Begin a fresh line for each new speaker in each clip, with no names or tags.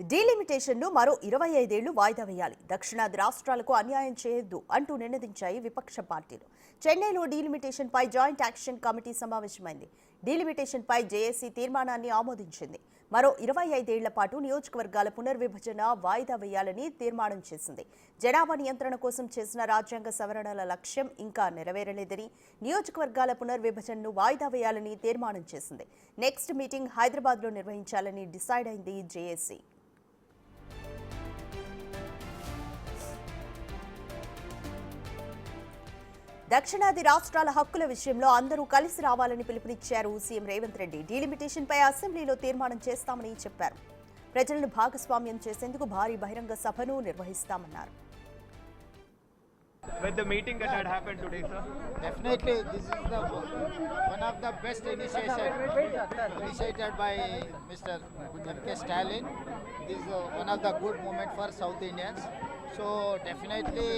డీలిమిటేషన్ను మరో 25 ఏళ్లు వాయిదా వేయాలి. దక్షిణాది రాష్ట్రాలకు అన్యాయం చేయొద్దు అంటూ నినదించాయి విపక్ష పార్టీలు. చెన్నైలో డీలిమిటేషన్పై జాయింట్ యాక్షన్ కమిటీ సమావేశమైంది. డీలిమిటేషన్పై జేఏసీ తీర్మానాన్ని ఆమోదించింది. మరో 25 ఏళ్ల పాటు నియోజకవర్గాల పునర్విభజన వాయిదా వేయాలని తీర్మానం చేసింది. జనాభా నియంత్రణ కోసం చేసిన రాజ్యాంగ సవరణల లక్ష్యం ఇంకా నెరవేరలేదని, నియోజకవర్గాల పునర్విభజనను వాయిదా వేయాలని తీర్మానం చేసింది. నెక్స్ట్ మీటింగ్ హైదరాబాద్లో నిర్వహించాలని డిసైడ్ అయింది జేఏసీ. దక్షిణాది రాష్ట్రాల హక్కుల విషయంలో అందరూ కలిసి రావాలని పిలుపునిచ్చారు సీఎం రేవంత్ రెడ్డి. డీలిమిటేషన్పై అసెంబ్లీలో తీర్మానం చేస్తామని చెప్పారు. ప్రజలను భాగస్వామ్యం చేసేందుకు భారీ బహిరంగ సభను నిర్వహిస్తామన్నారు.
With the meeting that had happened today, sir?
Definitely, this is one of the best initiated by Mr. M.K. Stalin. This is one of the good moment for South Indians. So definitely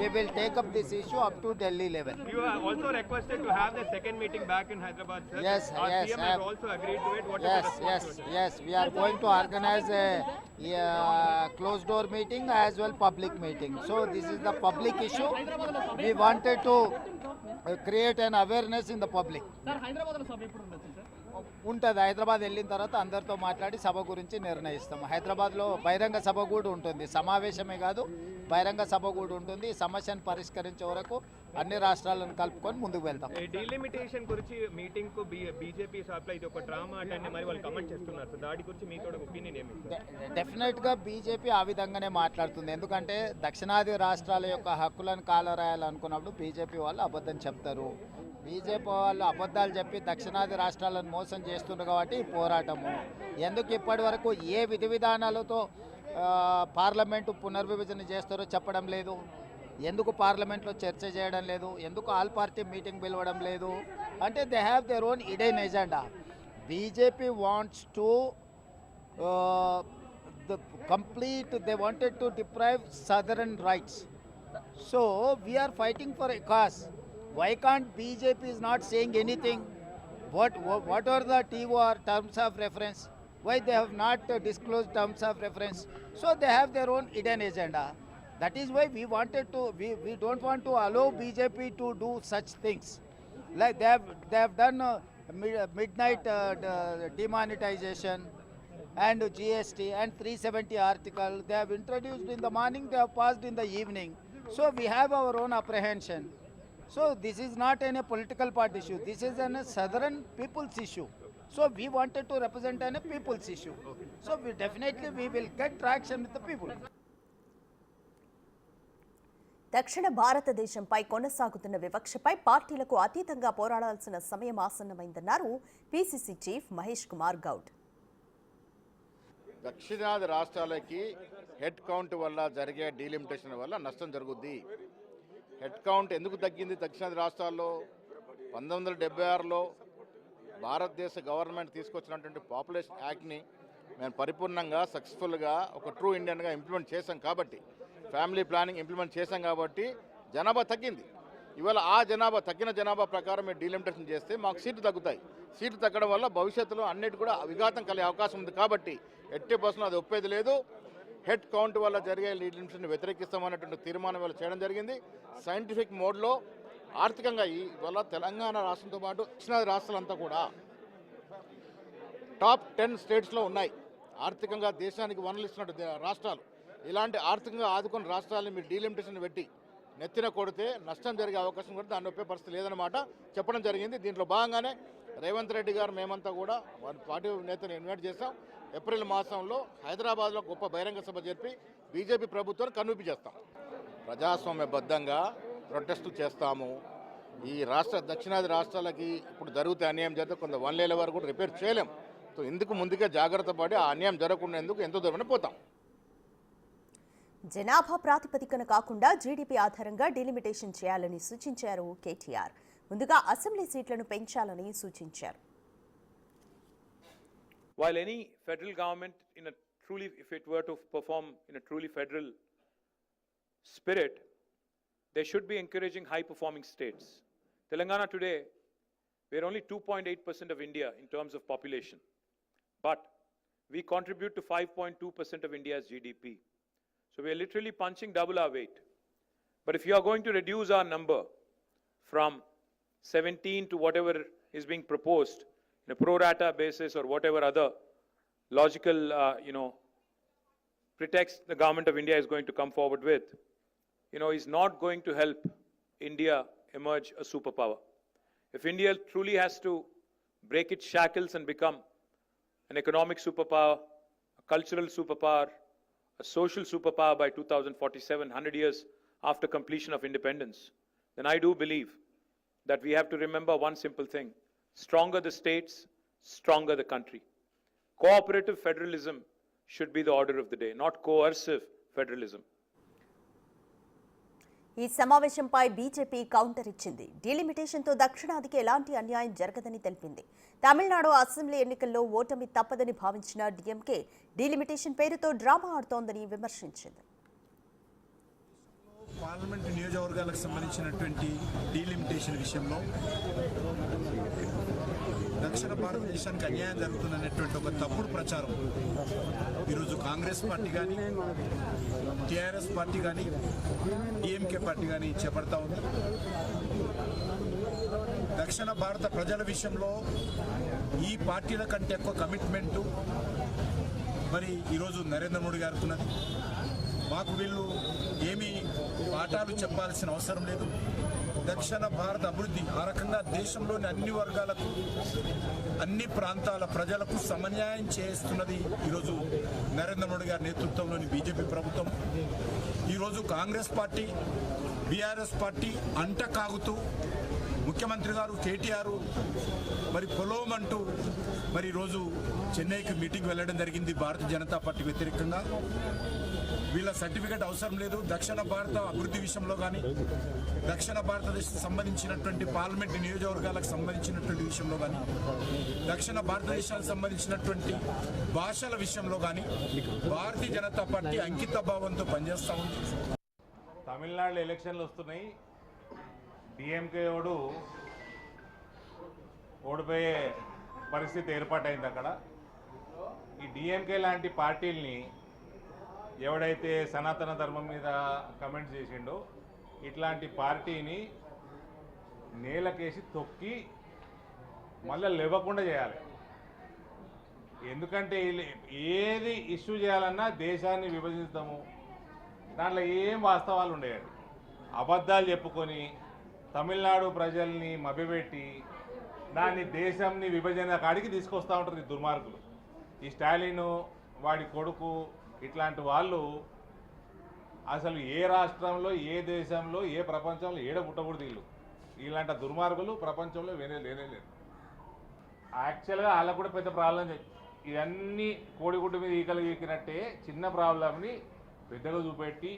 we will take up this issue up to Delhi level.
You are also requested to have the second meeting back in Hyderabad, sir.
Yes,
Our
yes.
CM has also agreed to it. What is the response to it?
Yes. We are going to organize a closed door meeting as well public meeting. So this is the public issue. We wanted to create an awareness in the public. ఉంటుంది. హైదరాబాద్ వెళ్ళిన తర్వాత అందరితో మాట్లాడి సభ గురించి నిర్ణయిస్తాము. హైదరాబాద్లో బహిరంగ సభ కూడా ఉంటుంది. సమావేశమే కాదు, బహిరంగ సభ కూడా ఉంటుంది. ఈ సమస్యను పరిష్కరించే వరకు అన్ని రాష్ట్రాలను కలుపుకొని ముందుకు వెళ్తాం.
డీలిమిటేషన్ గురించి మీటింగ్ కు బీజేపీ సప్లై ఇది ఒక డ్రామా అంటే మరి వాళ్ళు కమెంట్ చేస్తున్నారు సార్. దాడి గురించి మీకు ఒక ఒపీనియన్ ఏమి?
డెఫినెట్గా బీజేపీ ఆ విధంగానే మాట్లాడుతుంది. ఎందుకంటే దక్షిణాది రాష్ట్రాల యొక్క హక్కులను కాలరాయాలనుకున్నప్పుడు బీజేపీ వాళ్ళు అబద్ధం చెప్తారు. బీజేపీ వాళ్ళు అబద్ధాలు చెప్పి దక్షిణాది రాష్ట్రాలను మోసం చేస్తున్నారు కాబట్టి పోరాటము. ఎందుకు ఇప్పటి వరకు ఏ విధి విధానాలతో పార్లమెంటు పునర్విభజన చేస్తారో చెప్పడం లేదు. ఎందుకు పార్లమెంట్లో చర్చ చేయడం లేదు, ఎందుకు ఆల్ పార్టీ మీటింగ్ పిలవడం లేదు అంటే they have their own Eden agenda. BJP wants to they wanted to deprive southern rights. So we are fighting for a cause. Why can't BJP is not saying anything? What are the TOR terms of reference? Why they have not disclosed terms of reference? So they have their own hidden agenda. That is why we don't want to allow BJP to do such things. Like they have done midnight demonetization and GST and 370 article. They have introduced in the morning, they have passed in the evening. So we have our own apprehension. So this is not a political party issue. This is a southern people's issue. So we wanted to represent a people's issue. So we will get traction with the people.
దక్షిణ భారతదేశంపై కొనసాగుతున్న వివక్షపై పార్టీలకు అతీతంగా పోరాడాల్సిన సమయం ఆసన్నమైందన్నారు PCC chief Mahesh Kumar Goud.
దక్షిణాది రాష్ట్రాలకి head count వల్ల జరిగే delimitation వల్ల నష్టం జరుగుద్ది. హెడ్ కౌంట్ ఎందుకు తగ్గింది దక్షిణాది రాష్ట్రాల్లో? 1976లో భారతదేశ గవర్నమెంట్ తీసుకొచ్చినటువంటి పాపులేషన్ యాక్ట్ని మేము పరిపూర్ణంగా సక్సెస్ఫుల్గా ఒక ట్రూ ఇండియన్గా ఇంప్లిమెంట్ చేశాం కాబట్టి, ఫ్యామిలీ ప్లానింగ్ ఇంప్లిమెంట్ చేశాం కాబట్టి జనాభా తగ్గింది. ఇవాళ ఆ తగ్గిన జనాభా ప్రకారం మీరు డీలిమిటేషన్ చేస్తే మాకు సీట్లు తగ్గుతాయి. సీట్లు తగ్గడం వల్ల భవిష్యత్తులో అన్నిటి కూడా విఘాతం కలిగే అవకాశం ఉంది. కాబట్టి 80% అది ఒప్పేది లేదు. హెడ్ కౌంట్ వల్ల జరిగే డీలిమిటేషన్ వ్యతిరేకిస్తామన్నటువంటి తీర్మానం వల్ల చేయడం జరిగింది. సైంటిఫిక్ మోడ్లో ఆర్థికంగా ఇవాళ తెలంగాణ రాష్ట్రంతో పాటు దక్షిణాది రాష్ట్రాలంతా కూడా టాప్ 10 స్టేట్స్లో ఉన్నాయి. ఆర్థికంగా దేశానికి వనరులు ఇస్తున్నట్టు రాష్ట్రాలు. ఇలాంటి ఆర్థికంగా ఆదుకున్న రాష్ట్రాలను మీరు డీలిమిటేషన్ పెట్టి నెత్తిన కొడితే నష్టం జరిగే అవకాశం కూడా దాన్ని ఒప్పే పరిస్థితి లేదన్నమాట చెప్పడం జరిగింది. దీంట్లో భాగంగానే రేవంత్ రెడ్డి గారు మేమంతా కూడా వారి పార్టీ నేతను ఇన్వైట్ చేస్తాం. ఏప్రిల్ మాసంలో హైదరాబాద్లో గొప్ప బహిరంగ సభ జరిపి బీజేపీ ప్రభుత్వాన్ని కనువిప్పు చేస్తాం. ప్రజాస్వామ్యబద్ధంగా ప్రొటెస్టులు చేస్తాము. ఈ దక్షిణాది రాష్ట్రాలకి ఇప్పుడు జరుగుతే అన్యాయం జరిగితే కొంత 1 నెల వరకు కూడా రిపేర్ చేయలేం. సో ఇందుకు ముందుగా జాగ్రత్త పడి ఆ అన్యాయం జరగకుండా ఎందుకు ఎంతో దూరమైన పోతాం.
జనాభా ప్రాతిపదికన కాకుండా జీడీపీ ఆధారంగా డీలిమిటేషన్ చేయాలని సూచించారు కేటీఆర్. ముందుగా అసెంబ్లీ సీట్లను పెంచాలని సూచించారు.
While any federal government if it were to perform in a truly federal spirit, they should be encouraging high performing states. Telangana today, we are only 2.8% of India in terms of population. But we contribute to 5.2% of India's GDP. So we are literally punching double our weight. But if you are going to reduce our number from 17 to whatever is being proposed in a pro rata basis or whatever other logical, pretext the government of India is going to come forward with, is not going to help India emerge a superpower. If India truly has to break its shackles and become an economic superpower, a cultural superpower, a social superpower by 2047, 100 years after completion of independence, then I do believe that we have to remember one simple thing: stronger the states, stronger the country. Cooperative federalism should be the order of the day, not coercive federalism.
ఈ సమావేశంపై BJP counter ఇచ్చింది. డీలిమిటేషన్తో దక్షిణాదికి ఎలాంటి అన్యాయం జరగదని తెలిపింది. Tamil Nadu assembly ఎన్నికల్లో ఓటమి తప్పదని భావించిన డీఎంకే డీలిమిటేషన్ పేరుతో డ్రామా ఆడుతోందని విమర్శించింది.
పార్లమెంటు నియోజకవర్గాలకు సంబంధించినటువంటి డీలిమిటేషన్ విషయంలో దక్షిణ భారతదేశానికి అన్యాయం జరుగుతుందనేటువంటి ఒక తప్పుడు ప్రచారం ఈరోజు కాంగ్రెస్ పార్టీ కానీ, టీఆర్ఎస్ పార్టీ కానీ, డిఎంకే పార్టీ కానీ చేపడతా ఉంది. దక్షిణ భారత ప్రజల విషయంలో ఈ పార్టీల కంటే ఎక్కువ కమిట్మెంటు మరి ఈరోజు నరేంద్ర మోడీ గారికి ఉన్నది. మాకు వీళ్ళు ఏమీ పాఠాలు చెప్పాల్సిన అవసరం లేదు. దక్షిణ భారత అభివృద్ధి ఆ రకంగా దేశంలోని అన్ని వర్గాలకు, అన్ని ప్రాంతాల ప్రజలకు సమన్యాయం చేస్తున్నది ఈరోజు నరేంద్ర మోడీ గారి నేతృత్వంలోని బీజేపీ ప్రభుత్వం. ఈరోజు కాంగ్రెస్ పార్టీ, బీఆర్ఎస్ పార్టీ అంట కాగుతూ ముఖ్యమంత్రి గారు కేటీఆర్ మరి పొలోమంటూ మరి ఈరోజు చెన్నైకి మీటింగ్ వెళ్ళడం జరిగింది భారతీయ జనతా పార్టీ వ్యతిరేకంగా. వీళ్ళ సర్టిఫికేట్ అవసరం లేదు. దక్షిణ భారత అభివృద్ధి విషయంలో కానీ, దక్షిణ భారతదేశం సంబంధించినటువంటి పార్లమెంటు నియోజకవర్గాలకు సంబంధించినటువంటి విషయంలో కానీ, దక్షిణ భారతదేశానికి సంబంధించినటువంటి భాషల విషయంలో కానీ భారతీయ జనతా పార్టీ అంకిత భావంతో పనిచేస్తూ ఉంది.
తమిళనాడులో ఎలక్షన్లు వస్తున్నాయి. డిఎంకే ఓడిపోయే పరిస్థితి ఏర్పాటైంది అక్కడ. ఈ డిఎంకే లాంటి పార్టీల్ని ఎవడైతే సనాతన ధర్మం మీద కమెంట్ చేసిండో ఇట్లాంటి పార్టీని నేలకేసి తొక్కి మళ్ళీ లేవకుండా చేయాలి. ఎందుకంటే ఏది ఇష్యూ చేయాలన్నా దేశాన్ని విభజిస్తాము, దాంట్లో ఏం వాస్తవాలు ఉండేయండి. అబద్ధాలు చెప్పుకొని తమిళనాడు ప్రజల్ని మభ్యపెట్టి దాన్ని దేశంని విభజన కాడికి తీసుకొస్తూ ఉంటారు ఈ దుర్మార్గులు. ఈ స్టాలిన్, వాడి కొడుకు, ఇట్లాంటి వాళ్ళు అసలు ఏ రాష్ట్రంలో, ఏ దేశంలో, ఏ ప్రపంచంలో ఏడ పుట్టకూడదు. ఇలాంటి దుర్మార్గులు ప్రపంచంలో లేనేలేదు. యాక్చువల్గా వాళ్ళకు కూడా పెద్ద ప్రాబ్లం. ఇవన్నీ కోడిగుడ్డు మీద ఈకలు ఈకినట్టే చిన్న ప్రాబ్లంని పెద్దగా చూపెట్టి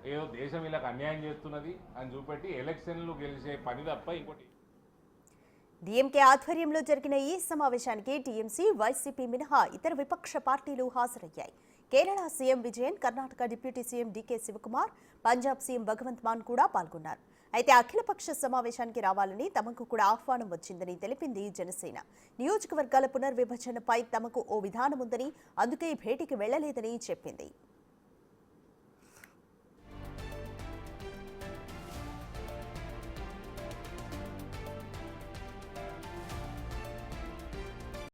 ఏదో దేశం వీళ్ళకి అన్యాయం చేస్తున్నది అని చూపెట్టి ఎలక్షన్లు గెలిచే పని తప్ప ఇంకోటి.
డీఎంకే ఆధ్వర్యంలో జరిగిన ఈ సమావేశానికి టీఎంసీ, వైసీపీ మినహా ఇతర విపక్ష పార్టీలు హాజరయ్యాయి. Kerala CM Vijayan, Karnataka deputy CM DK Shivakumar, Punjab CM Bhagwant Mann కూడా పాల్గొన్నారు. అయితే అఖిలపక్ష సమావేశానికి రావాలని తమకు కూడా ఆహ్వానం వచ్చిందని తెలిపింది జనసేన. నియోజకవర్గాల పునర్విభజనపై తమకు ఓ విధానం ఉందని, అందుకే భేటీకి వెళ్లలేదని చెప్పింది.